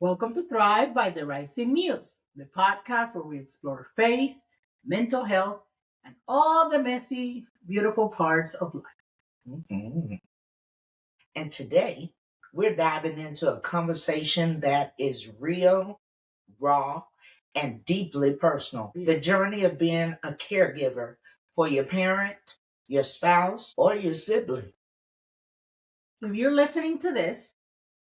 Welcome to Thrive by the Rising Muse, the podcast where we explore faith, mental health, and all the messy, beautiful parts of life. Mhm. And today, we're diving into a conversation that is real, raw, and deeply personal. The journey of being a caregiver for your parent, your spouse, or your sibling. If you're listening to this,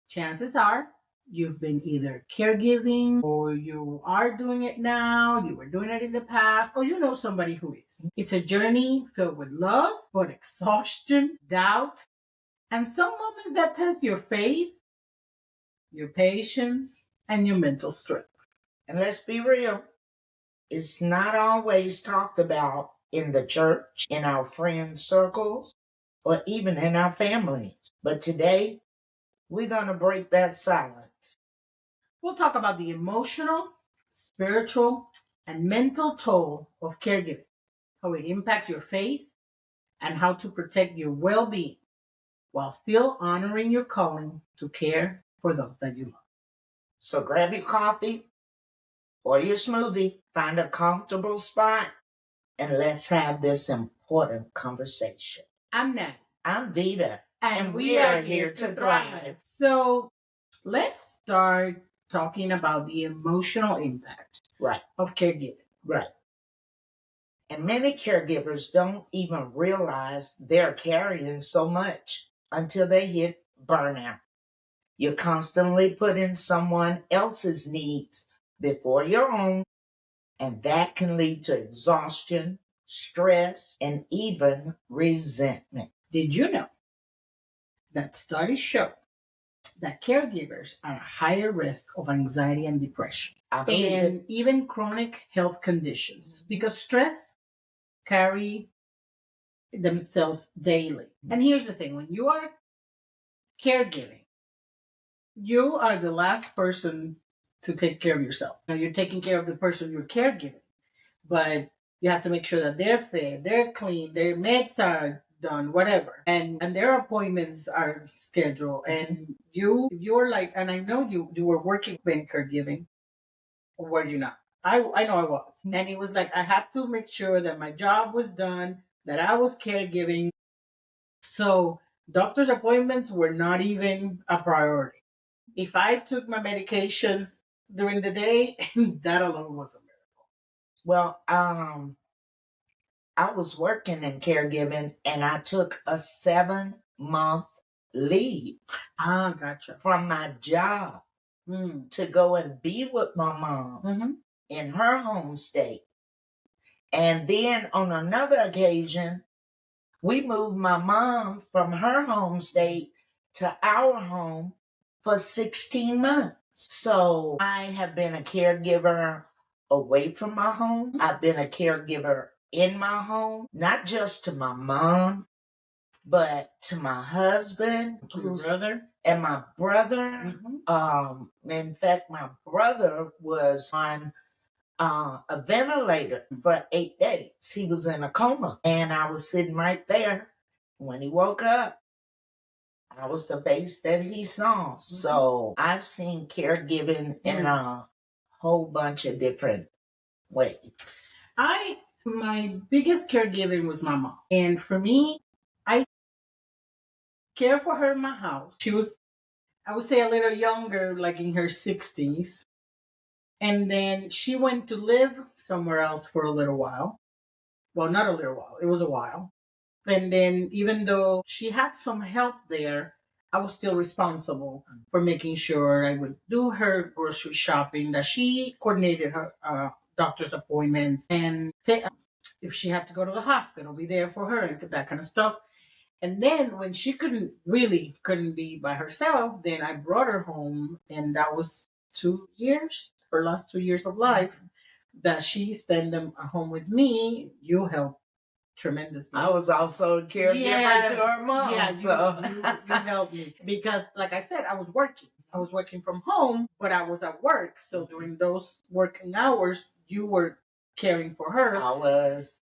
chances are you've been either caregiving or you are doing it now, you were doing it in the past, or you know somebody who is. It's a journey filled with love, but exhaustion, doubt, and some moments that test your faith, your patience, and your mental strength. And let's be real, it's not always talked about in the church, in our friend circles, or even in our families. But today, we're going to break that silence. We'll talk about the emotional, spiritual, and mental toll of caregiving, how it impacts your faith, and how to protect your well being while still honoring your calling to care for those that you love. So grab your coffee or your smoothie, find a comfortable spot, and let's have this important conversation. I'm Naty. I'm Veda, And we are here to thrive. So let's start talking about the emotional impact Right, of caregiving. right. And many caregivers don't even realize they're carrying so much until they hit burnout. You're constantly putting someone else's needs before your own, and that can lead to exhaustion, stress, and even resentment. Did you know that studies show that caregivers are at higher risk of anxiety and depression I believe it. and even chronic health conditions because stress carry themselves daily. And here's the thing, when you are caregiving, you are the last person to take care of yourself. Now, you're taking care of the person you're caregiving, but you have to make sure that they're fed, they're clean, their meds are done, whatever, and their appointments are scheduled. And you're like, and I know you were working in caregiving, or were you not? I know I was, and it was like I had to make sure that my job was done, that I was caregiving. So doctor's appointments were not even a priority. If I took my medications during the day, that alone was a miracle. Well, I was working in caregiving and I took a 7-month leave Gotcha. from my job to go and be with my mom Mm-hmm. in her home state. And then on another occasion, we moved my mom from her home state to our home for 16 months. So I have been a caregiver away from my home. I've been a caregiver in my home, not just to my mom, but to my husband, To your brother. and my brother. In fact, my brother was on a ventilator for 8 days. He was in a coma, and I was sitting right there. When he woke up, I was the face that he saw. So I've seen caregiving in a whole bunch of different ways. My biggest caregiving was my mom. And for me, I care for her in my house. She was, I would say, a little younger, like in her 60s. And then she went to live somewhere else for a little while. Well, not a little while, it was a while. And then, even though she had some help there, I was still responsible for making sure I would do her grocery shopping, that she coordinated her doctor's appointments, and say, if she had to go to the hospital, be there for her and that kind of stuff. And then when she couldn't be by herself, then I brought her home, and that was 2 years, her last 2 years of life, that she spent them at home with me. You helped tremendously. I was also a caregiver to her mom. Yeah, so. you helped me because, like I said, I was working. I was working from home, but I was at work. So during those working hours, you were caring for her. I was.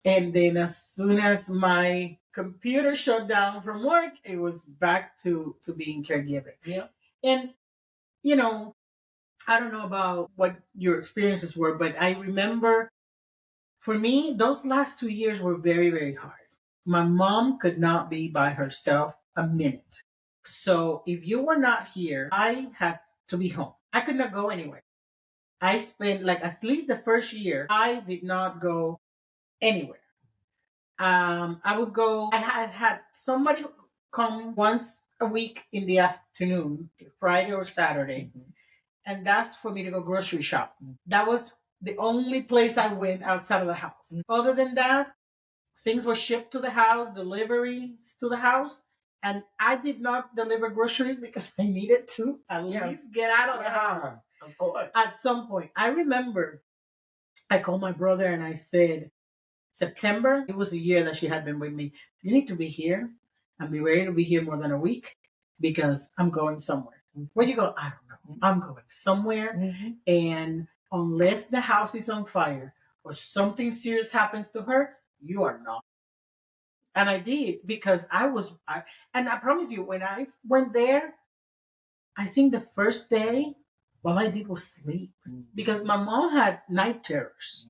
And then as soon as my computer shut down from work, it was back to being caregiver. Yeah. And, you know, I don't know about what your experiences were, but I remember for me, those last 2 years were very, very hard. My mom could not be by herself a minute. So if you were not here, I had to be home. I could not go anywhere. I spent like at least the first year, I did not go anywhere. I would go. I had somebody come once a week in the afternoon, Friday or Saturday, and that's for me to go grocery shop. That was the only place I went outside of the house. Other than that, things were shipped to the house, deliveries to the house, and I did not deliver groceries because I needed to at least get out of the house. Of course. At some point, I remember I called my brother and I said, September, it was a year that she had been with me. You need to be here and be ready to be here more than a week because I'm going somewhere. Where you go? I don't know. I'm going somewhere. And unless the house is on fire or something serious happens to her, you are not. And I did because and I promise you, when I went there, I think the first day, all I did was sleep because my mom had night terrors.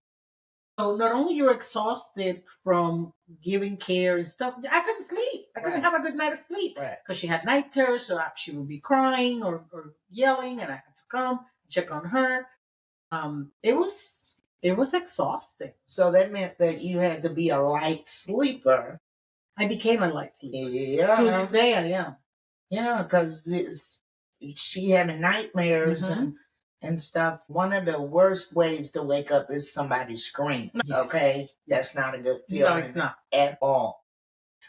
So not only you're exhausted from giving care and stuff, I couldn't sleep. I couldn't have a good night of sleep because she had night terrors, so she would be crying or yelling, and I had to come check on her. It was exhausting. So that meant that you had to be a light sleeper. I became a light sleeper. Yeah. To this day, I am. Yeah, because she having nightmares and stuff. One of the worst ways to wake up is somebody screaming. Yes. Okay, that's not a good feeling. No, it's not at all.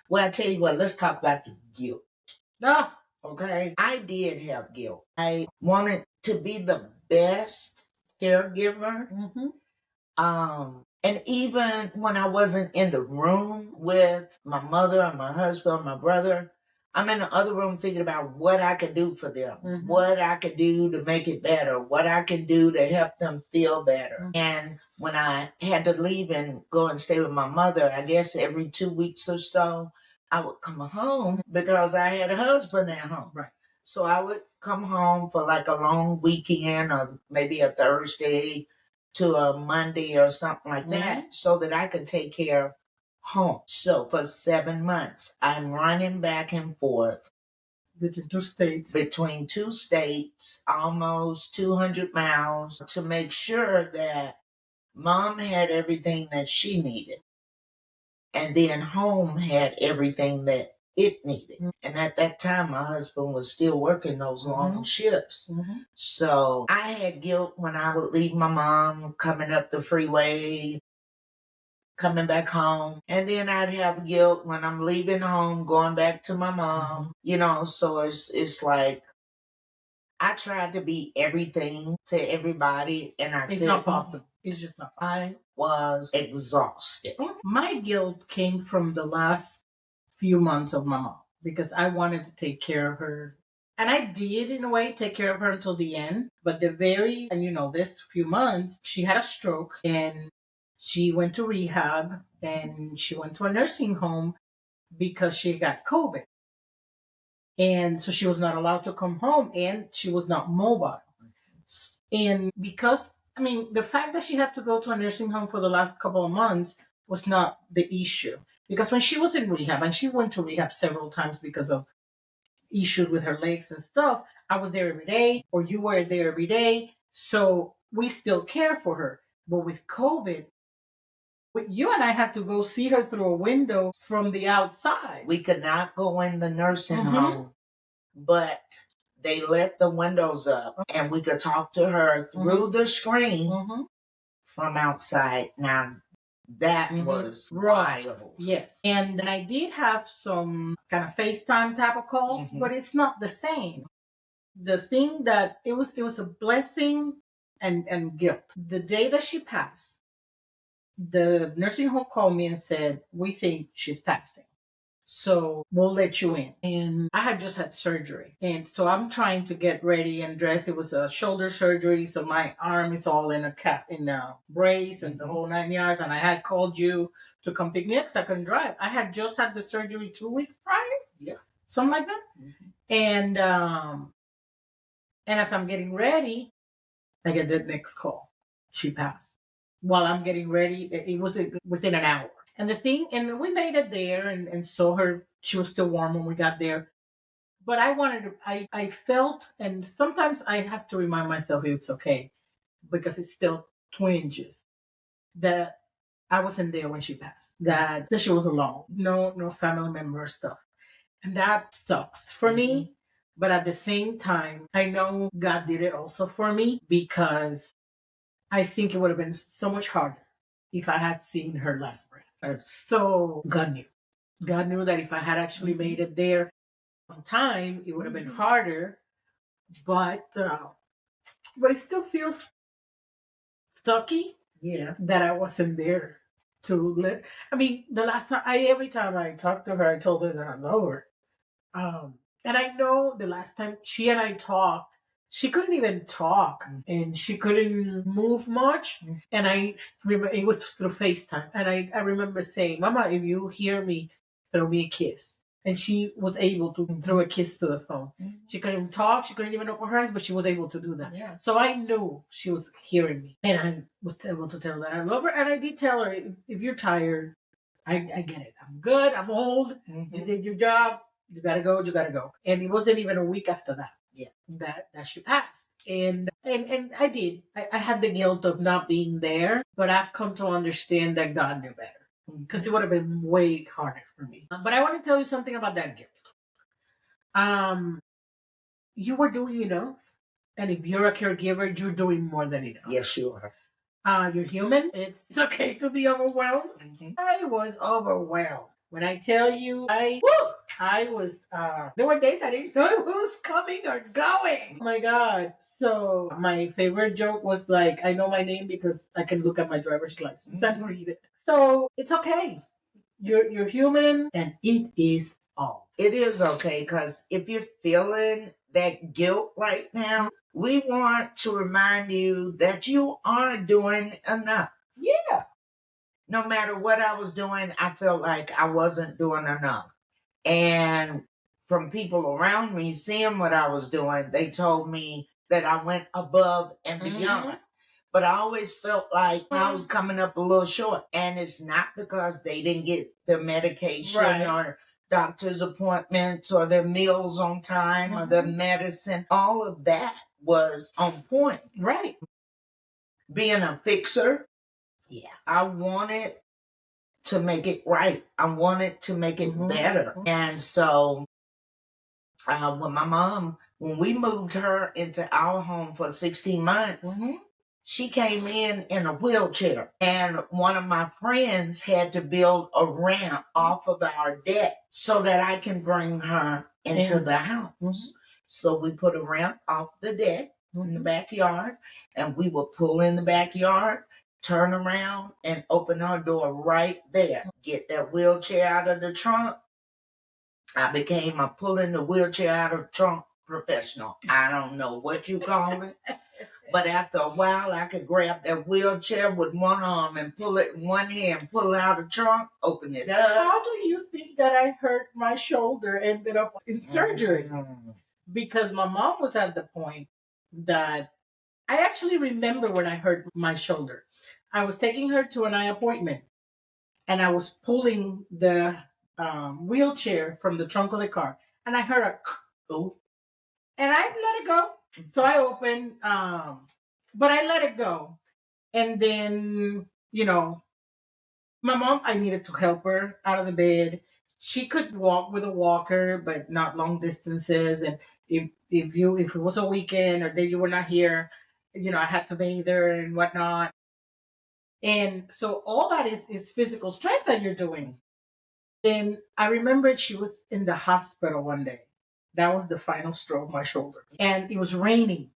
Well, I tell you what. Let's talk about the guilt. No. Okay, I did have guilt. I wanted to be the best caregiver. And even when I wasn't in the room with my mother or my husband or my brother, I'm in the other room thinking about what I could do for them, what I could do to make it better, what I can do to help them feel better. And when I had to leave and go and stay with my mother, I guess every 2 weeks or so, I would come home because I had a husband at home. Right. So I would come home for like a long weekend or maybe a Thursday to a Monday or something like that so that I could take care of home. So for 7 months, I'm running back and forth between two states, almost 200 miles to make sure that mom had everything that she needed. And then home had everything that it needed. And at that time, my husband was still working those long shifts. So I had guilt when I would leave my mom coming up the freeway, coming back home. And then I'd have guilt when I'm leaving home, going back to my mom, so it's like I tried to be everything to everybody and it's not possible. It's just not possible. I was exhausted. My guilt came from the last few months of my mom because I wanted to take care of her. And I did, in a way, take care of her until the end. But this few months, she had a stroke and she went to rehab and she went to a nursing home because she got COVID. And so she was not allowed to come home and she was not mobile. And because, the fact that she had to go to a nursing home for the last couple of months was not the issue. Because when she was in rehab, and she went to rehab several times because of issues with her legs and stuff, I was there every day, or you were there every day. So we still care for her. But with COVID, you and I had to go see her through a window from the outside. We could not go in the nursing home, but they let the windows up and we could talk to her through the screen from outside. Now, that was wild. Yes. And I did have some kind of FaceTime type of calls, but it's not the same. The thing that it was a blessing and guilt. The day that she passed, the nursing home called me and said, we think she's passing. So we'll let you in. And I had just had surgery. And so I'm trying to get ready and dressed. It was a shoulder surgery. So my arm is all in a brace and the whole 9 yards. And I had called you to come pick me up because I couldn't drive. I had just had the surgery 2 weeks prior. Yeah. Something like that. And as I'm getting ready, I get the next call. She passed. While I'm getting ready, it was within an hour. And the thing, and we made it there and saw her. She was still warm when we got there. But I wanted to, I felt, and sometimes I have to remind myself it's okay because it's still twinges that I wasn't there when she passed, that she was alone, no family member stuff. And that sucks for me. But at the same time, I know God did it also for me because I think it would have been so much harder if I had seen her last breath. So God knew. God knew that if I had actually made it there on time, it would have been harder. But it still feels sucky. Yeah. That I wasn't there to let. I mean, the last time every time I talked to her, I told her that I love her. And I know the last time she and I talked, she couldn't even talk and she couldn't move much. And it was through FaceTime. And I remember saying, Mama, if you hear me, throw me a kiss. And she was able to throw a kiss to the phone. She couldn't talk, she couldn't even open her eyes, but she was able to do that. Yeah. So I knew she was hearing me. And I was able to tell her that I love her. And I did tell her, if you're tired, I get it. I'm good. I'm old. You did your job. You gotta go. You gotta go. And it wasn't even a week after that. Yeah. That she passed. And I did. I had the guilt of not being there, but I've come to understand that God knew better because it would have been way harder for me. But I want to tell you something about that guilt. You were doing enough, and if you're a caregiver, you're doing more than enough. Yes, you are. You're human. It's okay to be overwhelmed. I was overwhelmed. When I tell you, I was. There were days I didn't know who was coming or going. Oh my God! So my favorite joke was like, I know my name because I can look at my driver's license and read it. So it's okay. You're human, and it is all. It is okay because if you're feeling that guilt right now, we want to remind you that you are doing enough. Yeah. No matter what I was doing, I felt like I wasn't doing enough. And from people around me seeing what I was doing, they told me that I went above and beyond. But I always felt like I was coming up a little short. And it's not because they didn't get their medication or doctor's appointments or their meals on time or their medicine. All of that was on point. Right. Being a fixer, I wanted to make it right. I wanted to make it better. And so when we moved her into our home for 16 months, she came in a wheelchair. And one of my friends had to build a ramp off of our deck so that I can bring her into the house. So we put a ramp off the deck in the backyard, and we would pull in the backyard, turn around, and open our door right there. Get that wheelchair out of the trunk. I became a pulling the wheelchair out of the trunk professional. I don't know what you call it. But after a while, I could grab that wheelchair with one arm and pull it in one hand, pull it out of the trunk, open it up. How do you think that I hurt my shoulder, ended up in surgery? Because my mom was at the point that I actually remember when I hurt my shoulder. I was taking her to an eye appointment, and I was pulling the wheelchair from the trunk of the car, and I heard a ooh, and I let it go. So I opened, but I let it go. And then, my mom, I needed to help her out of the bed. She could walk with a walker, but not long distances. And if it was a weekend or day you were not here, I had to bathe her and whatnot. And so all that is physical strength that you're doing. Then I remembered she was in the hospital one day. That was the final straw of my shoulder. And it was raining.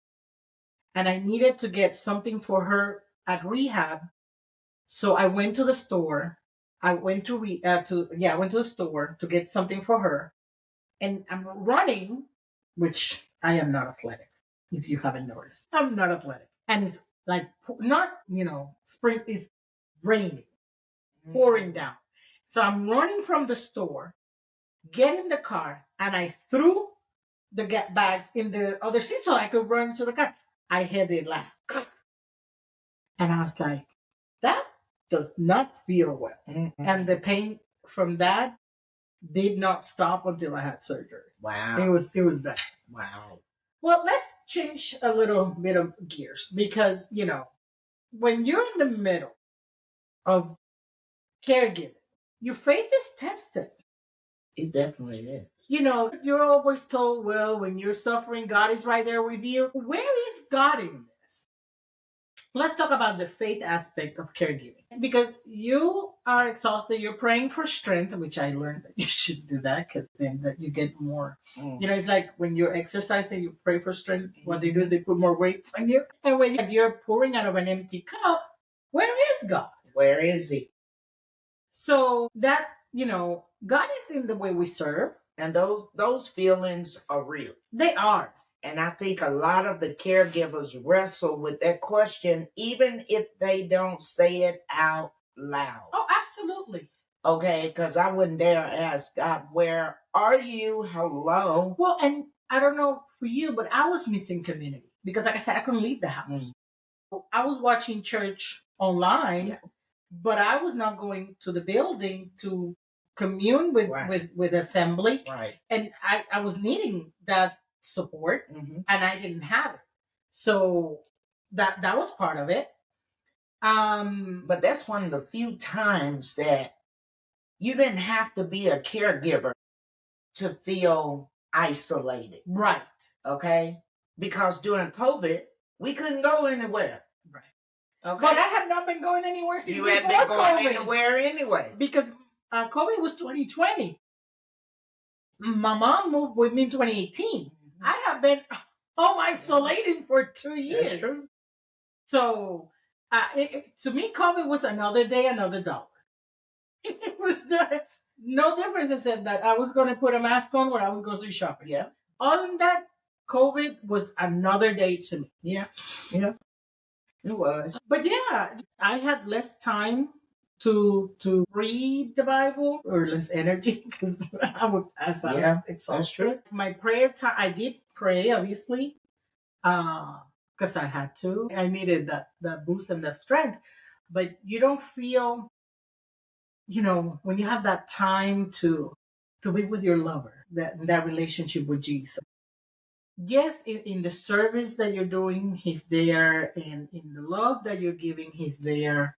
And I needed to get something for her at rehab. So I went to the store. I went I went to the store to get something for her. And I'm running, which I am not athletic, if you haven't noticed. I'm not athletic. And it's like not, spring is raining, pouring down. So I'm running from the store, get in the car, and I threw the bags in the other seat so I could run to the car. I had the last, and I was like, that does not feel well. Mm-hmm. And the pain from that did not stop until I had surgery. Wow. It was bad. Wow. Well, let's change a little bit of gears because, when you're in the middle of caregiving, your faith is tested. It definitely is. You're always told, well, when you're suffering, God is right there with you. Where is God in this? Let's talk about the faith aspect of caregiving. Because you are exhausted, you're praying for strength, which I learned that you should do that because then that you get more. It's like when you're exercising, you pray for strength. What they do is they put more weights on you. And when you're pouring out of an empty cup, where is God? Where is he? So that, God is in the way we serve. And those feelings are real. They are. And I think a lot of the caregivers wrestle with that question, even if they don't say it out loud. Oh, absolutely. Okay, because I wouldn't dare ask God, where are you? Hello. Well, and I don't know for you, but I was missing community because, like I said, I couldn't leave the house. I was watching church online, but I was not going to the building to commune with assembly. Right. And I was needing that support, and I didn't have it. So that was part of it. But that's one of the few times that you didn't have to be a caregiver to feel isolated. Right. Okay? Because during COVID, we couldn't go anywhere. Right. Okay. But I have not been going anywhere since you before had been going COVID. Anywhere anyway. Because COVID was 2020. My mom moved with me in 2018. I have been home isolating for 2 years. That's true. So, to me, COVID was another day, another dollar. It was no difference except that I was going to put a mask on when I was grocery shopping. Yeah. Other than that, COVID was another day to me. Yeah. Yeah. It was. But yeah, I had less time to read the Bible or less energy because I would pass out. Yeah, Exhausted. that's true. My prayer time, I did pray, obviously, because I had to. I needed that boost and that strength. But you don't feel, when you have that time to be with your lover, that relationship with Jesus. Yes, in the service that you're doing, he's there, and in the love that you're giving, he's there.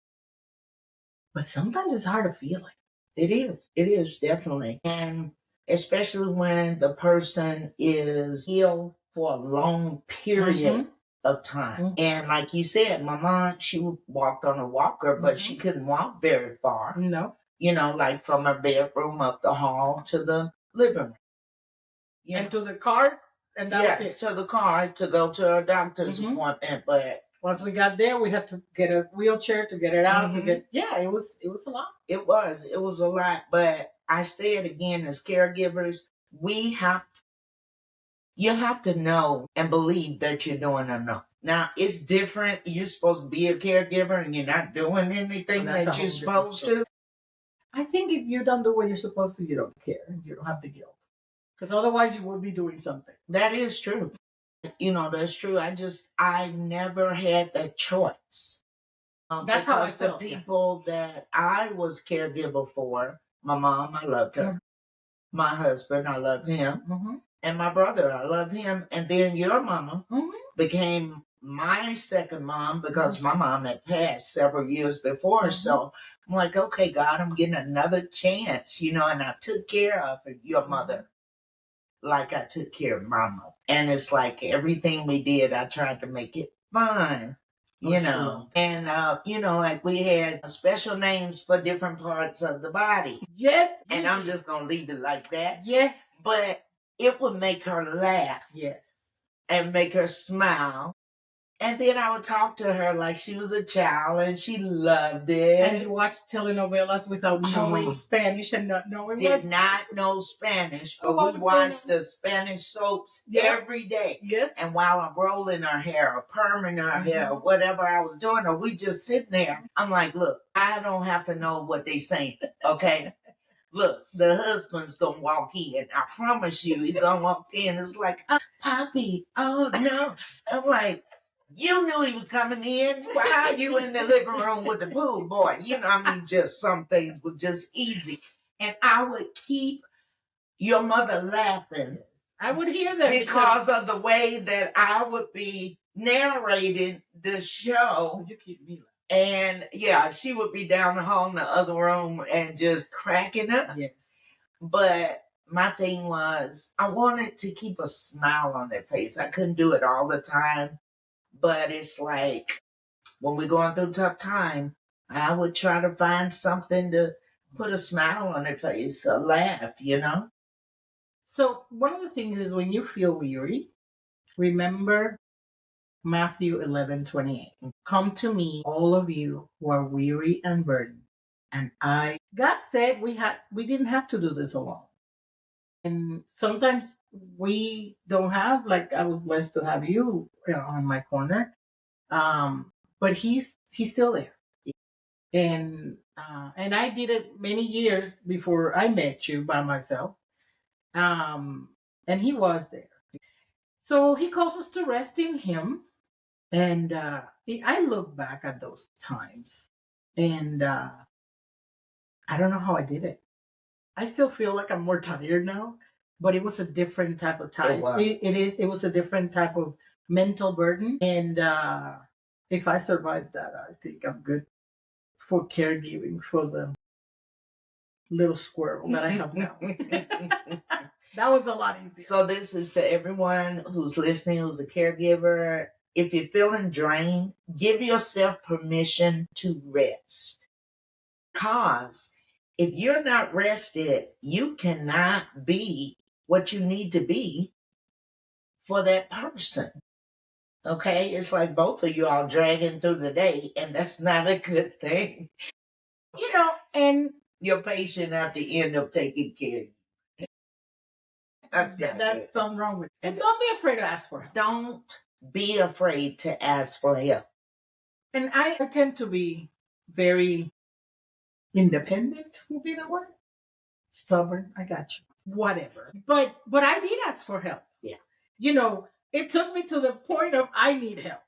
But sometimes it's hard to feel like it is. It is definitely. And especially when the person is ill for a long period of time. And like you said, my mom, she walked on a walker, but she couldn't walk very far. No. Like from her bedroom up the hall to the living room. And to the car, and that was it. To the car to go to a doctor's appointment. But once we got there, we had to get a wheelchair to get it out. It was a lot. It was a lot. But I say it again, as caregivers, you have to know and believe that you're doing enough. Now, it's different. You're supposed to be a caregiver and you're not doing anything that you're supposed to. I think if you don't do what you're supposed to, you don't care. You don't have the guilt. Because otherwise you would be doing something. That is true. That's true. I never had that choice. That's how I felt. The people that I was caregiver for, my mom, I loved her. My husband, I loved him. And my brother, I love him. And then your mama became my second mom because my mom had passed several years before. So I'm like, okay, God, I'm getting another chance, and I took care of your mother like I took care of my mother. And it's like everything we did, I tried to make it fun. Sure. And, like we had special names for different parts of the body. Yes. And I'm just going to leave it like that. Yes. But it would make her laugh. Yes. And make her smile. And then I would talk to her like she was a child and she loved it. And you watched telenovelas without knowing Spanish and not knowing Did not know Spanish, but we watched the Spanish soaps every day. Yes. And while I'm rolling her hair or perming her hair or whatever I was doing, or we just sitting there, I'm like, look, I don't have to know what they saying, okay? Look, the husband's gonna walk in. I promise you, he's gonna walk in. It's like, Poppy, oh no. I'm like, You knew he was coming in. Why are you in the living room with the pool boy? Just some things were just easy. And I would keep your mother laughing. I would hear that because of the way that I would be narrating the show. You keep me laughing. And yeah, she would be down the hall in the other room and just cracking up. Yes. But my thing was, I wanted to keep a smile on their face. I couldn't do it all the time, but it's like when we're going through tough time, I would try to find something to put a smile on their face, a laugh, So one of the things is when you feel weary, remember Matthew 11:28. Come to me, all of you who are weary and burdened, and God said we didn't have to do this alone. And sometimes we don't have, like I was blessed to have you, on my corner. But he's still there. And I did it many years before I met you by myself. And he was there. So he calls us to rest in him. And I look back at those times, and I don't know how I did it. I still feel like I'm more tired now, but it was a different type of time. It was a different type of mental burden. And if I survived that, I think I'm good for caregiving for the little squirrel that I have now. That was a lot easier. So this is to everyone who's listening, who's a caregiver. If you're feeling drained, give yourself permission to rest. Because if you're not rested, you cannot be what you need to be for that person. Okay? It's like both of you all dragging through the day, and that's not a good thing. And your patient have to end up taking care of you. That's something wrong with it. And don't be afraid to ask for help. Don't be afraid to ask for help. And I tend to be very independent, would be the word. Stubborn. I got you. Whatever. But I did ask for help. Yeah. It took me to the point of I need help.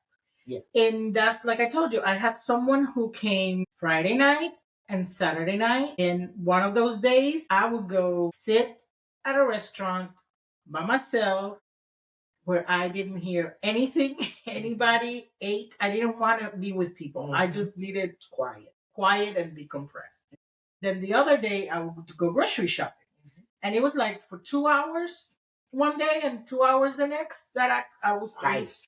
Yeah. And that's, like I told you, I had someone who came Friday night and Saturday night. And one of those days, I would go sit at a restaurant by myself where I didn't hear anything anybody ate. I didn't want to be with people. I just needed quiet and decompress. Then the other day, I would go grocery shopping. And it was like for 2 hours one day and 2 hours the next that I was nice.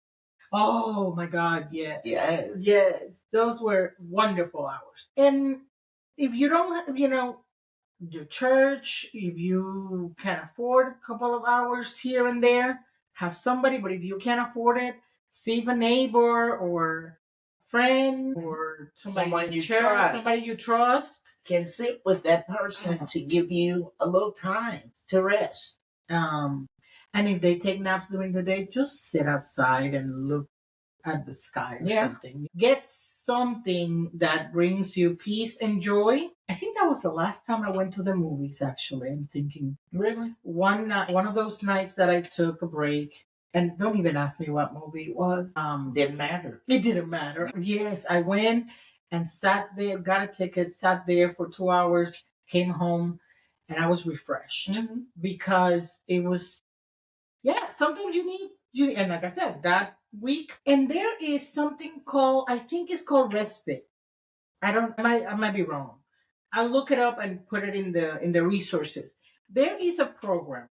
Oh my God, yes. Yes. Those were wonderful hours. And if you don't, your church, if you can afford a couple of hours here and there, have somebody. But if you can't afford it, see if a neighbor or friend or somebody you trust can sit with that person to give you a little time to rest. And if they take naps during the day, just sit outside and look at the sky or something. Get something that brings you peace and joy. I think that was the last time I went to the movies, actually. I'm thinking. Really? One of those nights that I took a break. And don't even ask me what movie it was. Didn't matter. It didn't matter. Yes, I went and sat there, got a ticket, sat there for 2 hours, came home, and I was refreshed. Because it was, sometimes you need, and like I said, that week. And there is something called, I think it's called respite. I might be wrong. I'll look it up and put it in the resources. There is a program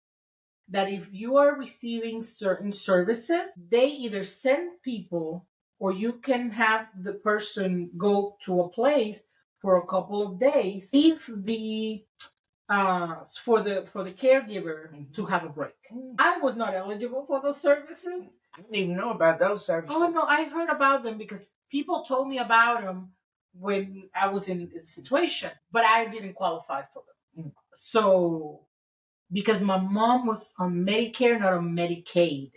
that if you are receiving certain services, they either send people or you can have the person go to a place for a couple of days if the for the caregiver to have a break. I was not eligible for those services. I didn't even know about those services. Oh no, I heard about them because people told me about them when I was in this situation, but I didn't qualify for them. So because my mom was on Medicare, not on Medicaid.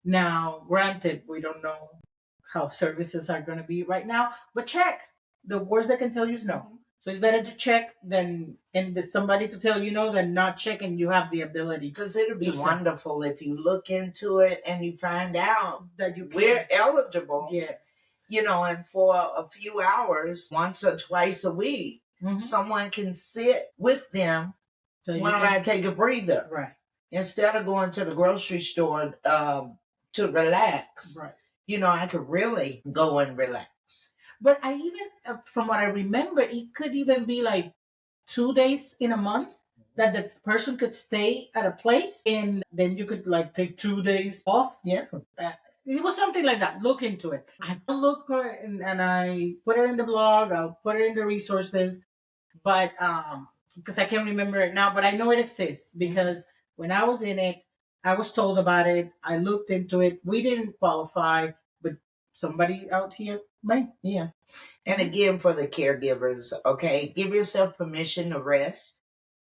Now, granted, we don't know how services are going to be right now, but check. The worst they can tell you is no. So it's better to check than and that somebody to tell you no than not check and you have the ability. Because it would be to send. wonderful if you look into it and you find out That you we're can. eligible, Yes. And for a few hours, once or twice a week, someone can sit with them So you while can- I take a breather. Right. Instead of going to the grocery store to relax, Right. I could really go and relax. But I even, from what I remember, it could even be like 2 days in a month that the person could stay at a place, and then you could like take 2 days off. Yeah. It was something like that. Look into it. I'll look for it and I put it in the blog. I'll put it in the resources, but because I can't remember it now, but I know it exists because when I was in it, I was told about it. I looked into it. We didn't qualify, but somebody out here might. Yeah. And again, for the caregivers, okay, give yourself permission to rest,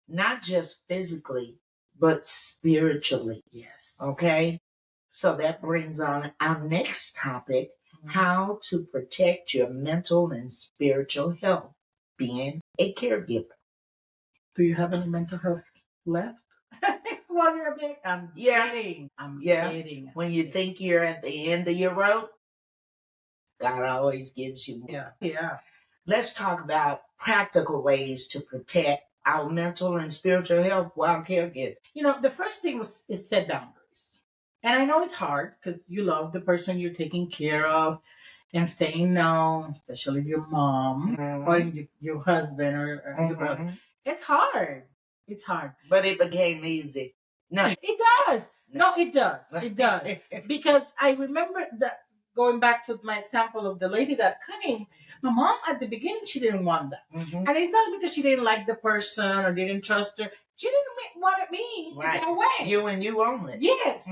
not just physically, but spiritually. Yes. Okay. So that brings on our next topic, how to protect your mental and spiritual health, being a caregiver. Do you have any mental health left? While you're a bit, I'm kidding. I'm kidding. When you think you're at the end of your rope, God always gives you more. Yeah. Yeah. Let's talk about practical ways to protect our mental and spiritual health while caregiving. The first thing is set boundaries. And I know it's hard because you love the person you're taking care of and saying no, especially your mom or your husband or your brother. It's hard. It's hard. But it became easy. No. It does. No, it does. It does. Because I remember that going back to my example of the lady that came, my mom at the beginning, she didn't want that. And it's not because she didn't like the person or didn't trust her. She didn't want me to go away. You and you only. Yes.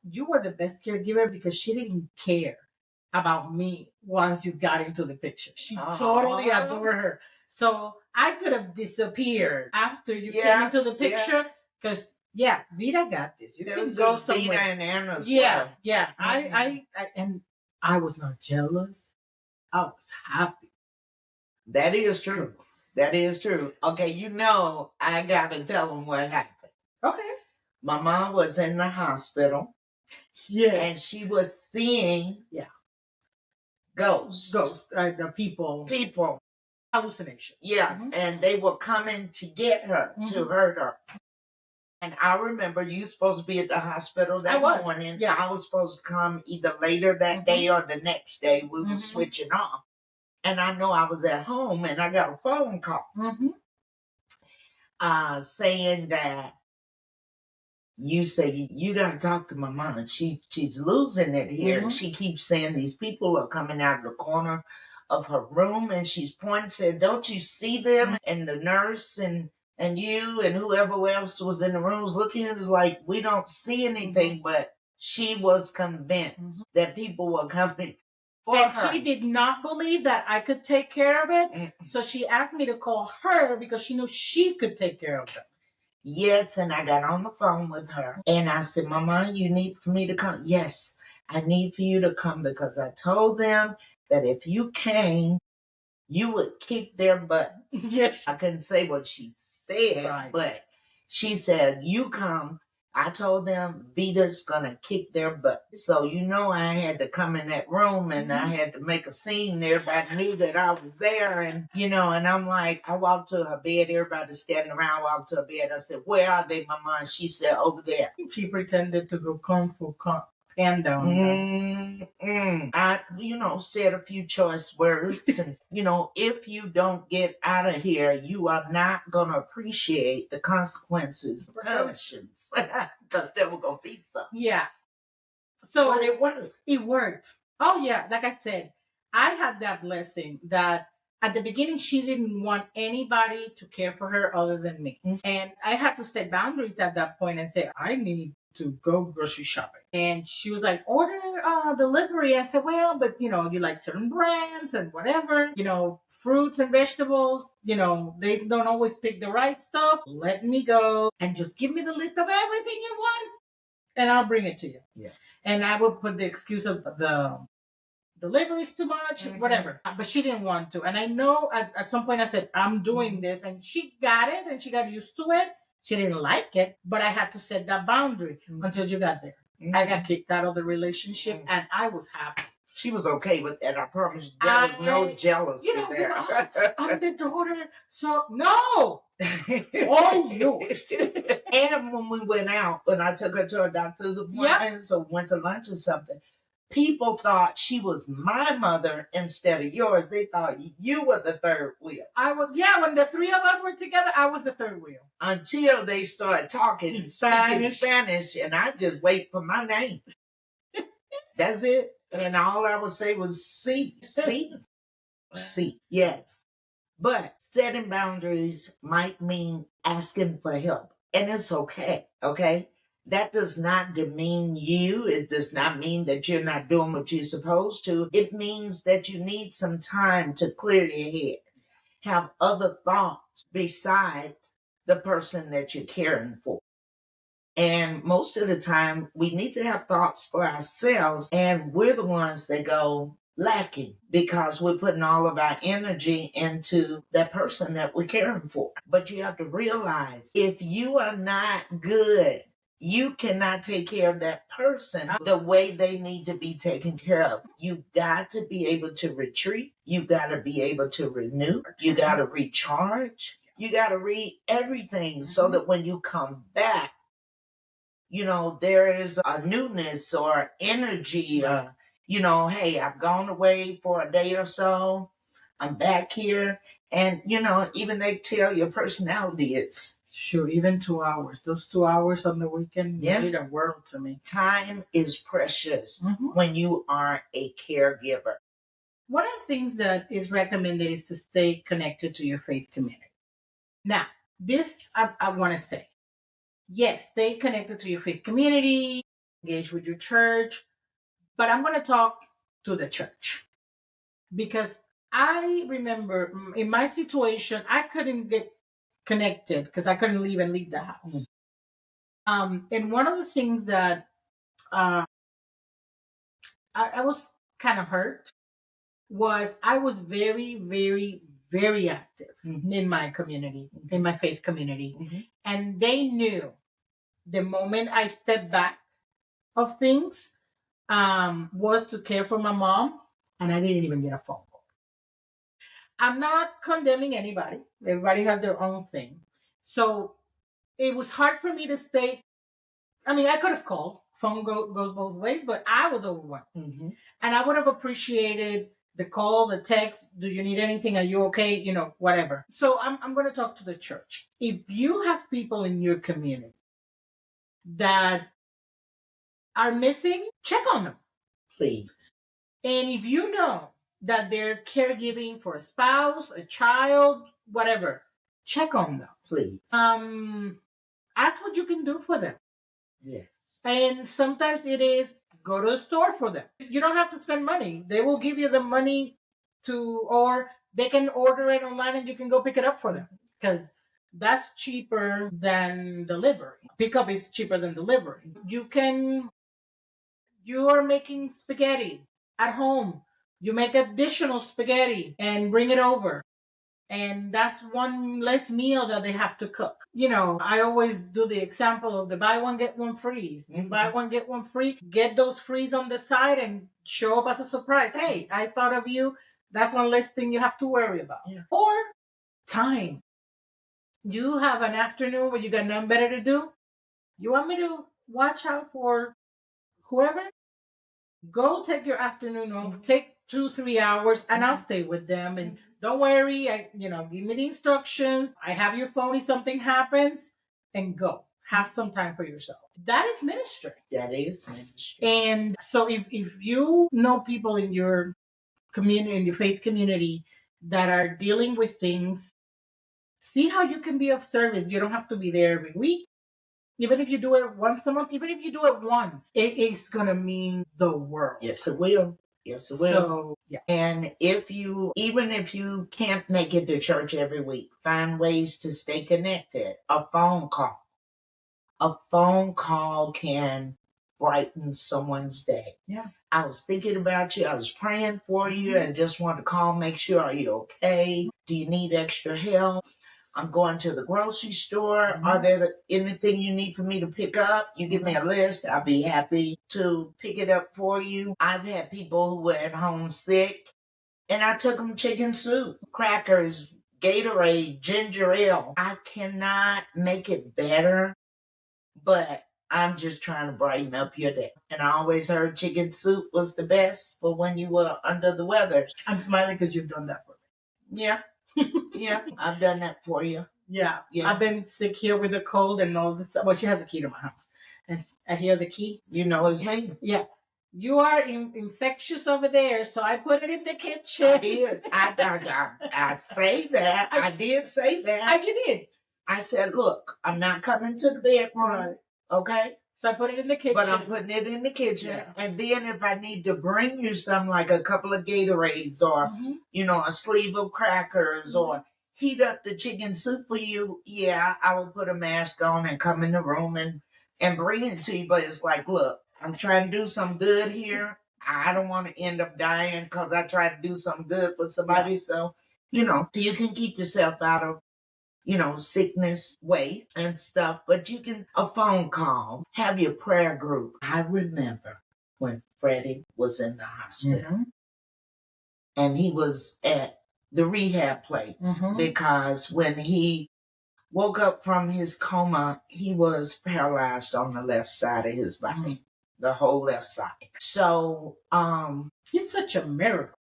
You were the best caregiver because she didn't care about me once you got into the picture. She totally adored her. So I could have disappeared after you came into the picture because Vita got this. You can go somewhere. Vita and Anna's Yeah. And I was not jealous. I was happy. That is true. That is true. Okay, I gotta tell them what happened. Okay. My mom was in the hospital. Yes. And she was seeing ghosts. The people. Hallucination. Yeah. And they were coming to get her, to hurt her. And I remember you supposed to be at the hospital that morning. Yeah. I was supposed to come either later that day or the next day. We were switching off. And I know I was at home and I got a phone call saying that you say you got to talk to my mom. She's losing it here. She keeps saying these people are coming out of the corner of her room and she's pointing, said, "Don't you see them?" And the nurse and you and whoever else was in the room was looking at us like, we don't see anything, but she was convinced that people were coming for her. She did not believe that I could take care of it. So she asked me to call her because she knew she could take care of it. Yes, and I got on the phone with her and I said, "Mama, you need for me to come?" "Yes, I need for you to come because I told them that if you came, you would kick their butts." Yes. I couldn't say what she said, but she said, "You come." I told them Vita's gonna kick their butt. So I had to come in that room and I had to make a scene. Everybody knew that I was there and and I'm like, I walked to her bed, everybody's standing around, walked to her bed. I said, "Where are they, Mama?" And she said, "Over there." She pretended to go kung fu panda on I, said a few choice words and, if you don't get out of here, you are not going to appreciate the consequences, repercussions, because they were going to be some. Yeah. So but it worked. It worked. Oh, yeah. Like I said, I had that blessing that at the beginning, she didn't want anybody to care for her other than me. And I had to set boundaries at that point and say, I need to go grocery shopping. And she was like, order delivery. I said, well, but you like certain brands and whatever, fruits and vegetables, they don't always pick the right stuff. Let me go and just give me the list of everything you want and I'll bring it to you. Yeah. And I would put the excuse of the deliveries too much, whatever. But she didn't want to. And I know at some point I said, I'm doing this. And she got it and she got used to it. She didn't like it, but I had to set that boundary until you got there. I got kicked out of the relationship and I was happy. She was okay with that. I promise. There was no jealousy there. I'm the daughter, so no. All yours. And when we went out, when I took her to a doctor's appointment, or went to lunch or something, people thought she was my mother instead of yours. They thought you were the third wheel. I was, when the three of us were together, I was the third wheel. Until they started talking Spanish, and I just wait for my name. That's it. And all I would say was see. Yes. But setting boundaries might mean asking for help. And it's okay. Okay. That does not demean you. It does not mean that you're not doing what you're supposed to. It means that you need some time to clear your head. Have other thoughts besides the person that you're caring for. And most of the time, we need to have thoughts for ourselves, and we're the ones that go lacking because we're putting all of our energy into that person that we're caring for. But you have to realize if you are not good, you cannot take care of that person the way they need to be taken care of. You got to be able to retreat. You got to be able to renew. You got to recharge. You got to read everything so that when you come back, there is a newness or energy. Hey, I've gone away for a day or so. I'm back here. And, even they tell your personality is. Sure, even 2 hours. Those 2 hours on the weekend mean a world to me. Time is precious when you are a caregiver. One of the things that is recommended is to stay connected to your faith community. Now, this I want to say. Yes, stay connected to your faith community, engage with your church, but I'm going to talk to the church because I remember in my situation, I couldn't get connected because I couldn't leave the house. And one of the things that I was kind of hurt was I was very, very, very active in my community, in my faith community. And they knew the moment I stepped back of things was to care for my mom, and I didn't even get a phone call. I'm not condemning anybody. Everybody has their own thing. So it was hard for me to stay. I mean, I could have called. Phone goes both ways, but I was overwhelmed. And I would have appreciated the call, the text. Do you need anything? Are you okay? Whatever. So I'm going to talk to the church. If you have people in your community that are missing, check on them. Please. And if you know that they're caregiving for a spouse, a child, whatever, check on them. Please. Ask what you can do for them. Yes. And sometimes it is go to a store for them. You don't have to spend money. They will give you the money or they can order it online and you can go pick it up for them because that's cheaper than delivery. Pickup is cheaper than delivery. You are making spaghetti at home. You make additional spaghetti and bring it over. And that's one less meal that they have to cook. I always do the example of the buy one, get one free. You buy one, get one free. Get those frees on the side and show up as a surprise. Hey, I thought of you. That's one less thing you have to worry about. Yeah. Or time. You have an afternoon where you got nothing better to do. You want me to watch out for whoever? Go take your afternoon off. Take 2-3 hours, and I'll stay with them. And don't worry, give me the instructions. I have your phone if something happens, and go. Have some time for yourself. That is ministry. That is ministry. And so if you know people in your community, in your faith community, that are dealing with things, see how you can be of service. You don't have to be there every week. Even if you do it once a month, even if you do it once, it's going to mean the world. Yes, it will. Yes, it will. So, yeah. And even if you can't make it to church every week, find ways to stay connected. A phone call. A phone call can brighten someone's day. Yeah. I was thinking about you. I was praying for you and just wanted to call, make sure, are you okay? Do you need extra help? I'm going to the grocery store. Are there anything you need for me to pick up? You give me a list. I'll be happy to pick it up for you. I've had people who were at home sick, and I took them chicken soup, crackers, Gatorade, ginger ale. I cannot make it better, but I'm just trying to brighten up your day. And I always heard chicken soup was the best for when you were under the weather. I'm smiling because you've done that for me. Yeah. Yeah, I've done that for you. Yeah. I've been sick here with a cold and all this. Well, she has a key to my house. And I hear the key. You know it's me. Yeah. You are infectious over there, so I put it in the kitchen. I did. I say that. I did say that. I did. I said, look, I'm not coming to the bedroom. Right. Okay? So I put it in the kitchen. But I'm putting it in the kitchen. Yeah. And then if I need to bring you something like a couple of Gatorades or, a sleeve of crackers or heat up the chicken soup for you, yeah, I will put a mask on and come in the room and bring it to you. But it's like, look, I'm trying to do something good here. I don't want to end up dying because I try to do something good for somebody. Yeah. So, you can keep yourself out of sickness, weight and stuff, but you can, a phone call, have your prayer group. I remember when Freddie was in the hospital and he was at the rehab place because when he woke up from his coma, he was paralyzed on the left side of his body, the whole left side. So, he's such a miracle.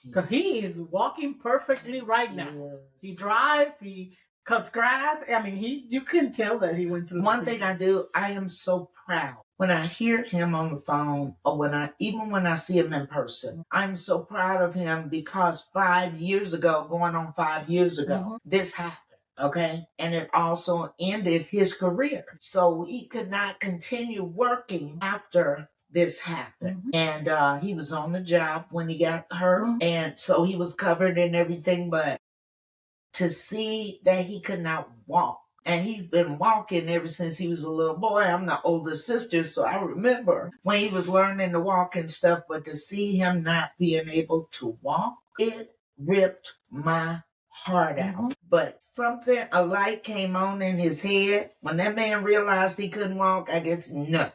Because he is walking perfectly right now. Yes. He drives, he cuts grass. I mean, you can tell that he went through. One thing I do, I am so proud when I hear him on the phone or even when I see him in person. I'm so proud of him because 5 years ago, going on 5 years ago, this happened. Okay. And it also ended his career. So he could not continue working after this happened. And he was on the job when he got hurt. And so he was covered and everything. But to see that he could not walk, and he's been walking ever since he was a little boy. I'm the older sister, so I remember when he was learning to walk and stuff. But to see him not being able to walk, it ripped my heart out. But a light came on in his head. When that man realized he couldn't walk, I guess, no,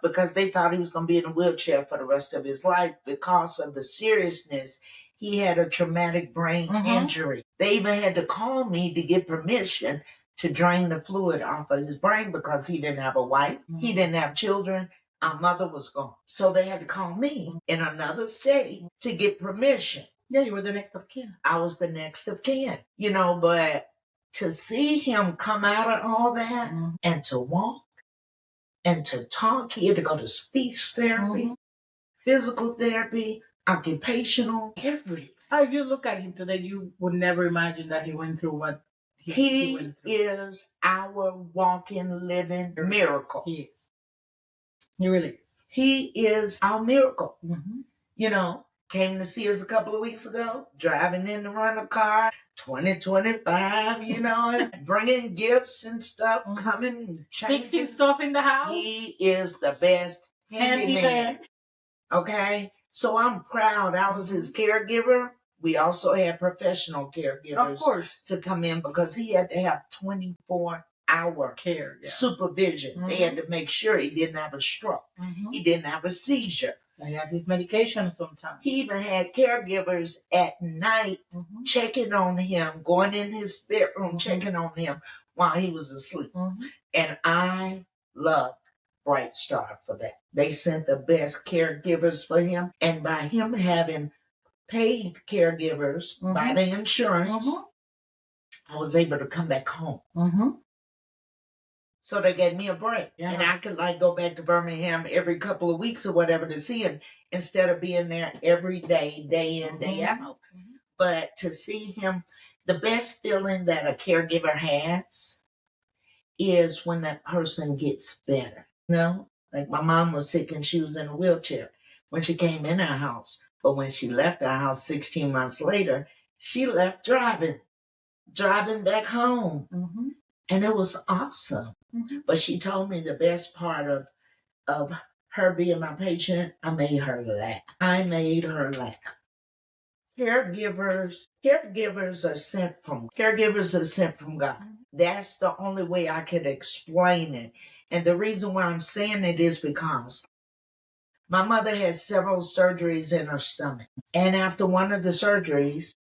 because they thought he was going to be in a wheelchair for the rest of his life because of the seriousness. He had a traumatic brain injury. They even had to call me to get permission to drain the fluid off of his brain because he didn't have a wife. He didn't have children. Our mother was gone. So they had to call me in another state to get permission. Yeah, you were the next of kin. I was the next of kin, but to see him come out of all that and to walk and to talk, he had to go to speech therapy, physical therapy, occupational, everything. If you look at him today, you would never imagine that he went through what he went through. Is our walking, living miracle. He is. He really is. He is our miracle. Came to see us a couple of weeks ago, driving in to rent a car, 2025, bringing gifts and stuff, coming, changing. Fixing stuff in the house. He is the best handyman. Okay? So I'm proud. I was his caregiver. We also had professional caregivers, of course, to come in because he had to have 24-hour care, supervision. They had to make sure he didn't have a stroke. He didn't have a seizure. He had his medication sometimes. He even had caregivers at night checking on him, going in his bedroom, checking on him while he was asleep. And I love Bright Star for that. They sent the best caregivers for him. And by him having paid caregivers by the insurance, I was able to come back home. So they gave me a break. Yeah. And I could go back to Birmingham every couple of weeks or whatever to see him instead of being there every day, day in, day out. But to see him, the best feeling that a caregiver has is when that person gets better. Like my mom was sick and she was in a wheelchair when she came in our house. But when she left our house 16 months later, she left driving back home. And it was awesome. But she told me the best part of of her being my patient, I made her laugh. I made her laugh. Caregivers are sent from God. That's the only way I could explain it. And the reason why I'm saying it is because my mother had several surgeries in her stomach. And after one of the surgeries,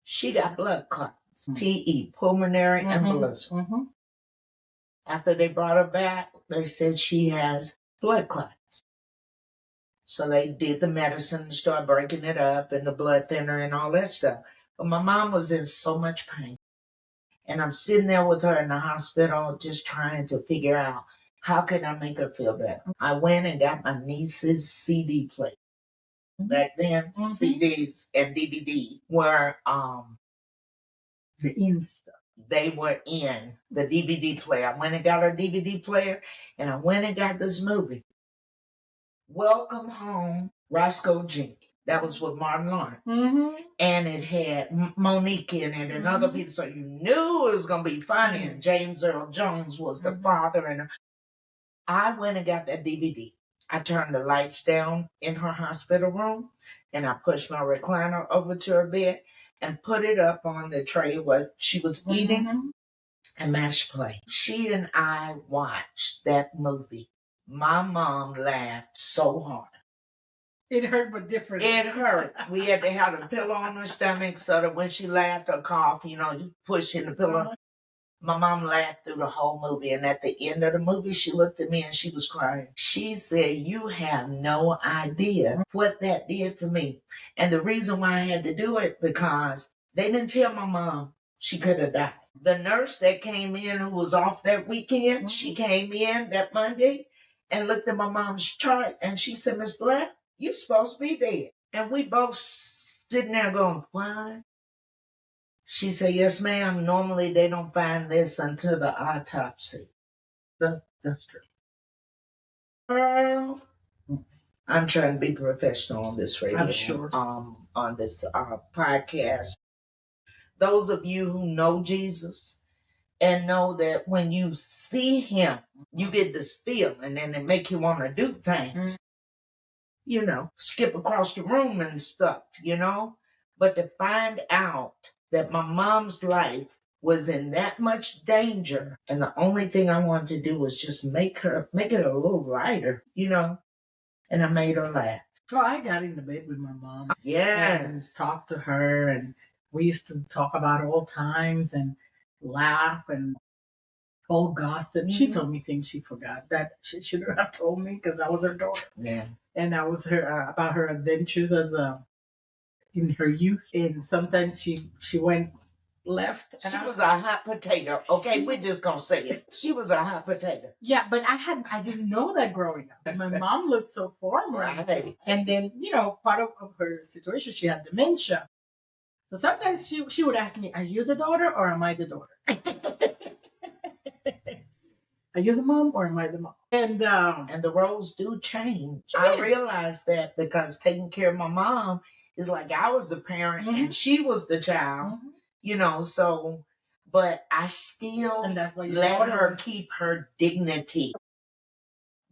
she got blood clots, PE, pulmonary embolism. Mm-hmm. After they brought her back, they said she has blood clots. So they did the medicine, started breaking it up and the blood thinner and all that stuff. But my mom was in so much pain. And I'm sitting there with her in the hospital just trying to figure out how can I make her feel better. I went and got my niece's CD player. Back then, CDs and DVD were the in stuff. They were in the DVD player. I went and got her DVD player, and I went and got this movie, Welcome Home, Roscoe Jenkins. That was with Martin Lawrence. Mm-hmm. And it had Monique in it and other people, so you knew it was going to be funny. And James Earl Jones was the father. And I went and got that DVD. I turned the lights down in her hospital room, and I pushed my recliner over to her bed and put it up on the tray where she was eating and mashed play. She and I watched that movie. My mom laughed so hard. It hurt, but different. It hurt. We had to have a pillow on her stomach so that when she laughed or coughed, you push in the pillow. My mom laughed through the whole movie, and at the end of the movie, she looked at me and she was crying. She said, "You have no idea what that did for me." And the reason why I had to do it, because they didn't tell my mom she could have died. The nurse that came in who was off that weekend, she came in that Monday and looked at my mom's chart, and she said, "Miss Black, you're supposed to be dead." And we both sitting there going, "What?" She said, "Yes, ma'am. Normally they don't find this until the autopsy." That's true. I'm trying to be professional on this radio. I'm sure. On this podcast. Those of you who know Jesus and know that when you see him, you get this feeling and it make you want to do things. Skip across the room and stuff, But to find out that my mom's life was in that much danger, and the only thing I wanted to do was just make it a little lighter, and I made her laugh. So I got into bed with my mom. Yes. And talked to her, and we used to talk about old times and laugh and old gossip. She told me things she forgot that she shouldn't have told me because I was her daughter. Yeah. And I was her about her adventures as in her youth. And sometimes she went left. She was a hot potato. Okay, we're just gonna say it. She was a hot potato. Yeah, but I didn't know that growing up. My mom looked so formal. Right. And then, part of her situation, she had dementia. So sometimes she would ask me, "Are you the daughter or am I the daughter?" Are you the mom or am I the mom? And the roles do change. I realized that because taking care of my mom is like I was the parent and she was the child, so, but I still and that's why let her keep her dignity.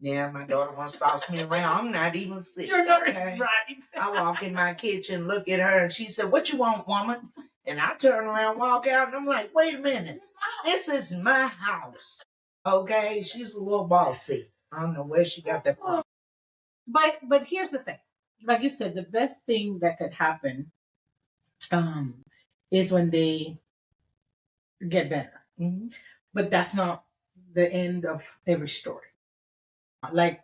Yeah, my daughter wants to boss me around. I'm not even sick. You're not right. I walk in my kitchen, look at her, and she said, "What you want, woman?" And I turn around, walk out, and I'm like, "Wait a minute. This is my house." Okay, she's a little bossy. I don't know where she got that from. But here's the thing. Like you said, the best thing that could happen is when they get better. Mm-hmm. But that's not the end of every story. Like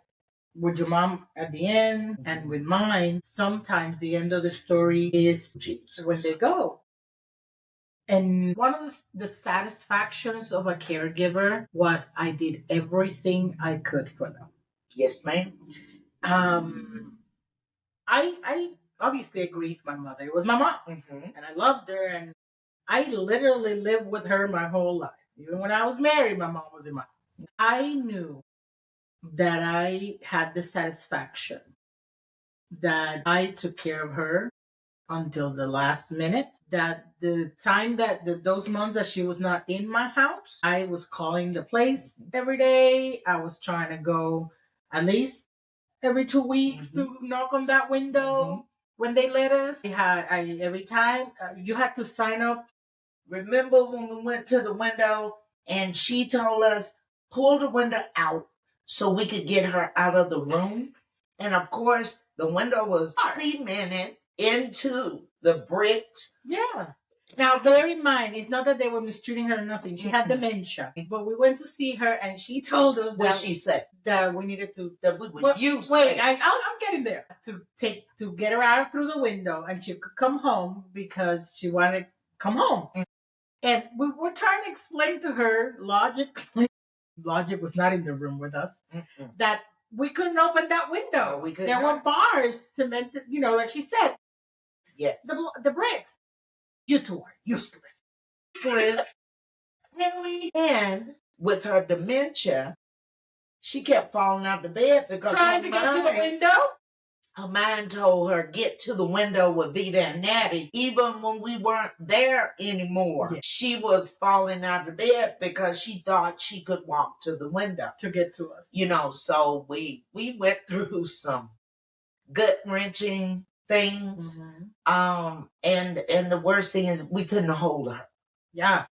with your mom at the end and with mine, sometimes the end of the story is when they go. And one of the satisfactions of a caregiver was I did everything I could for them. Yes, ma'am. I obviously agreed with my mother. It was my mom, and I loved her, and I literally lived with her my whole life. Even when I was married, my mom was in my life. I knew that I had the satisfaction that I took care of her until the last minute. That the time that those months that she was not in my house, I was calling the place every day. I was trying to go at least every 2 weeks to knock on that window when they let us. Every time you had to sign up. Remember when we went to the window and she told us, pull the window out so we could get her out of the room? And of course, the window was cemented into the bricks. Yeah. Now, bear in mind, it's not that they were mistreating her or nothing. She had dementia. But we went to see her, and she told us what she said that we needed to. That we would use. Wait, I'm getting there. To get her out through the window, and she could come home because she wanted to come home. And we were trying to explain to her logically. Logic was not in the room with us. That we couldn't open that window. No, we couldn't. There were bars cemented, like she said. Yes. The bricks. You two are useless. Useless. And with her dementia, she kept falling out the bed because trying to get to the window. Her mind told her, get to the window with Veda and Naty. Even when we weren't there anymore, she was falling out of bed because she thought she could walk to the window to get to us. So we went through some gut-wrenching things. And the worst thing is we couldn't hold her. Yeah.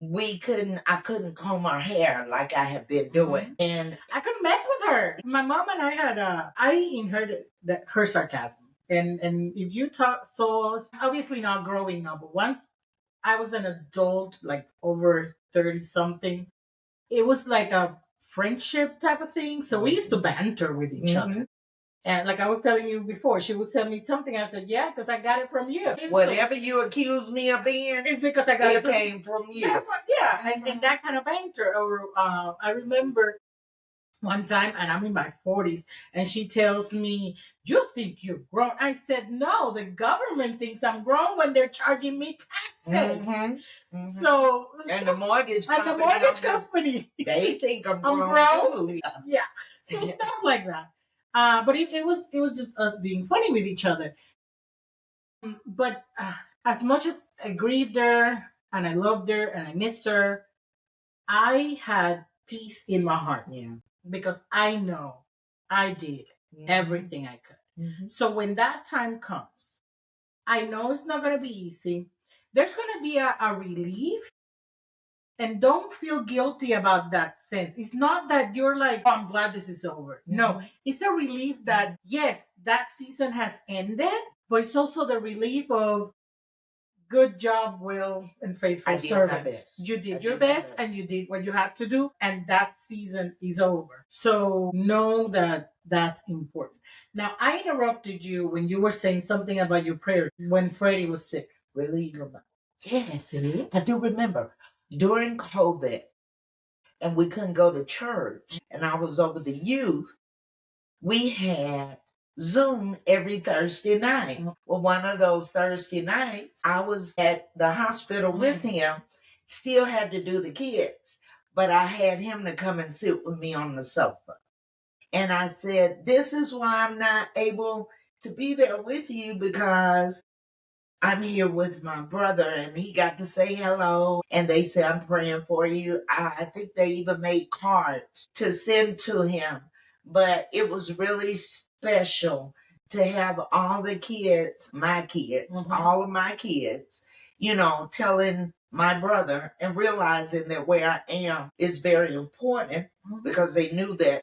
I couldn't comb her hair like I had been doing. And I couldn't mess with her. My mom and I inherited her sarcasm. And if you so obviously not growing up, but once I was an adult, like over 30 something, it was like a friendship type of thing. So we used to banter with each other. And like I was telling you before, she would tell me something. I said, yeah, because I got it from you. Whatever you accuse me of being, it's because I got it came from you. That's what, yeah. And that kind of banter. Or I remember one time, and I'm in my 40s, and she tells me, you think you're grown? I said, no, the government thinks I'm grown when they're charging me taxes. So and the mortgage company, they think I'm grown. Yeah. So stuff like that. But it was just us being funny with each other. But as much as I grieved her and I loved her and I missed her, I had peace in my heart. Yeah. Because I know I did everything I could. So when that time comes, I know it's not going to be easy. There's going to be a relief. And don't feel guilty about that sense. It's not that you're like, oh, I'm glad this is over. No, it's a relief that, yes, that season has ended, but it's also the relief of good job, Will, and faithful servant. You did your best and you did what you had to do, and that season is over. So know that that's important. Now, I interrupted you when you were saying something about your prayer when Freddie was sick. Really? Yes, I do remember. During COVID, and we couldn't go to church, and I was over the youth, we had Zoom every Thursday night. Well, one of those Thursday nights, I was at the hospital with him, still had to do the kids, but I had him to come and sit with me on the sofa. And I said, this is why I'm not able to be there with you, because I'm here with my brother, and he got to say hello, and they say, I'm praying for you. I think they even made cards to send to him, but it was really special to have all the kids, my kids, all of my kids, telling my brother and realizing that where I am is very important, because they knew that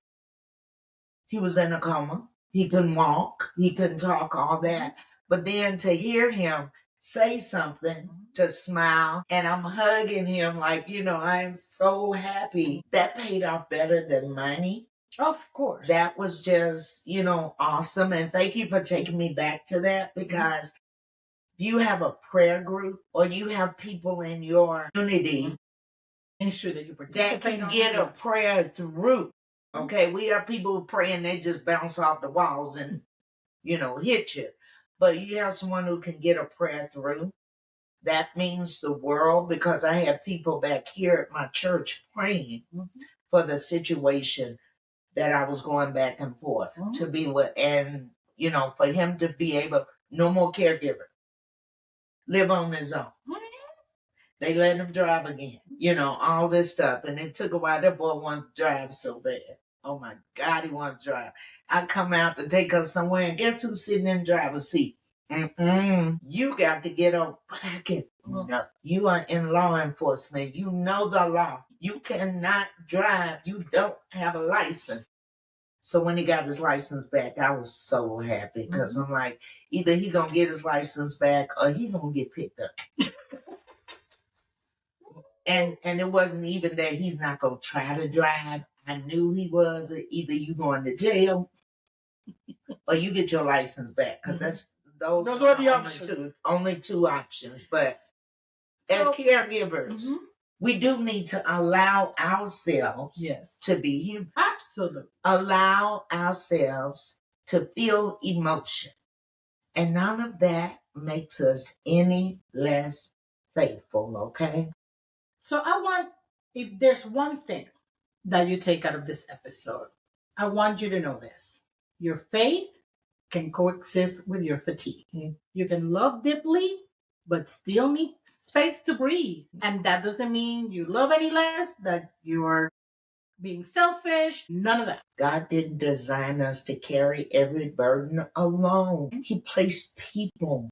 he was in a coma. He couldn't walk, he couldn't talk, all that. But then to hear him say something, to smile, and I'm hugging him like, I'm so happy. That paid off better than money. Of course. That was just, awesome. And thank you for taking me back to that, because you have a prayer group or you have people in your community ensure that you that can get a prayer through. Okay, we have people praying, they just bounce off the walls and, hit you. But you have someone who can get a prayer through. That means the world, because I have people back here at my church praying for the situation that I was going back and forth to be with. And, for him to be able, no more caregiver, live on his own. They let him drive again, all this stuff. And it took a while. That boy wanted to drive so bad. Oh my God, he wants to drive. I come out to take her somewhere, and guess who's sitting in the driver's seat? You got to get on bracket. No, you are in law enforcement. You know the law. You cannot drive. You don't have a license. So when he got his license back, I was so happy because I'm like, either he gonna get his license back or he gonna get picked up. And it wasn't even that he's not gonna try to drive. I knew he was. Either you going to jail or you get your license back, because those were the options. Only two options. But as caregivers, we do need to allow ourselves to be human. Absolutely. Allow ourselves to feel emotion. And none of that makes us any less faithful, okay? So if there's one thing that you take out of this episode, I want you to know this. Your faith can coexist with your fatigue. You can love deeply, but still need space to breathe. And that doesn't mean you love any less, that you're being selfish, none of that. God didn't design us to carry every burden alone. He placed people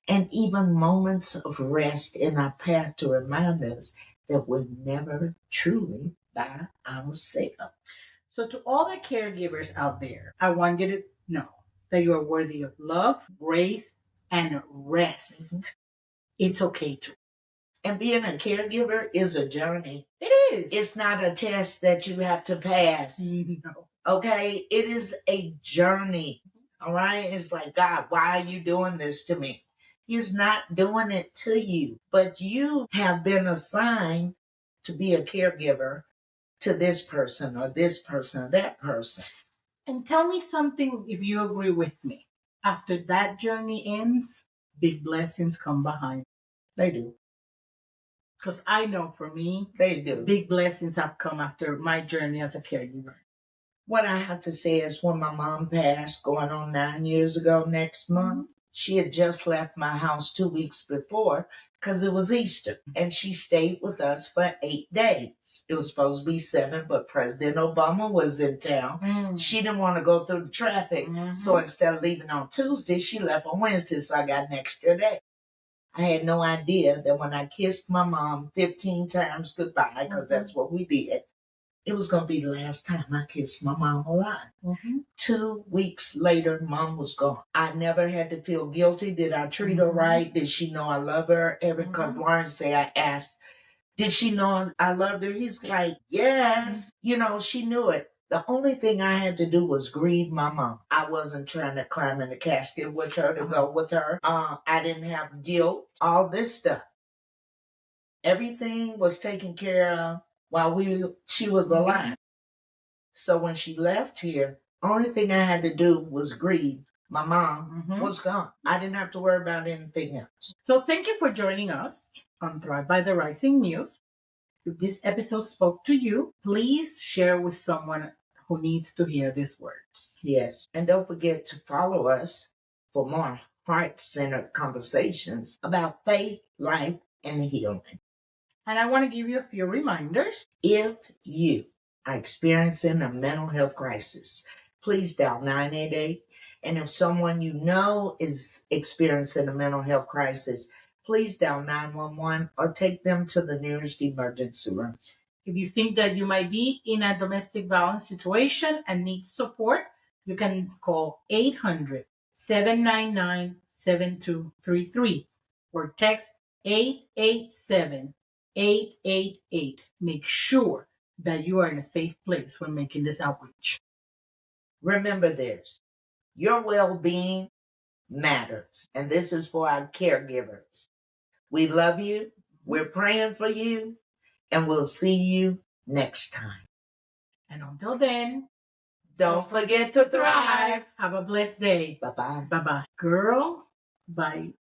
and even moments of rest in our path to remind us that we're never truly by ourselves. So to all the caregivers out there, I want you to know that you are worthy of love, grace, and rest. It's okay to. And being a caregiver is a journey. It is. It's not a test that you have to pass. No. Okay? It is a journey. All right? It's like, God, why are you doing this to me? He's not doing it to you. But you have been assigned to be a caregiver to this person or this person or that person. And tell me something if you agree with me. After that journey ends, big blessings come behind. They do. Because I know for me, they do. Big blessings have come after my journey as a caregiver. What I have to say is when my mom passed, going on 9 years ago next month, she had just left my house 2 weeks before because it was Easter. And she stayed with us for 8 days. It was supposed to be 7, but President Obama was in town. She didn't want to go through the traffic. So instead of leaving on Tuesday, she left on Wednesday, so I got an extra day. I had no idea that when I kissed my mom 15 times goodbye, because that's what we did, it was going to be the last time I kissed my mom alive. 2 weeks later, Mom was gone. I never had to feel guilty. Did I treat her right? Did she know I love her? Because Lauren said, I asked, did she know I loved her? He's like, yes. You know, she knew it. The only thing I had to do was grieve my mom. I wasn't trying to climb in the casket with her to go with her. I didn't have guilt, all this stuff. Everything was taken care of while she was alive. So when she left here, only thing I had to do was grieve. My mom was gone. I didn't have to worry about anything else. So thank you for joining us on Thrive by the Rising Muse. If this episode spoke to you, please share with someone who needs to hear these words. Yes. And don't forget to follow us for more heart-centered conversations about faith, life, and healing. And I want to give you a few reminders. If you are experiencing a mental health crisis, please dial 988. And if someone you know is experiencing a mental health crisis, please dial 911 or take them to the nearest emergency room. If you think that you might be in a domestic violence situation and need support, you can call 800-799-7233 or text 887-888. Make sure that you are in a safe place when making this outreach. Remember this, your well-being matters, and this is for our caregivers. We love you, we're praying for you, and we'll see you next time. And until then, don't forget to thrive. Have a blessed day. Bye-bye. Bye-bye. Girl, bye.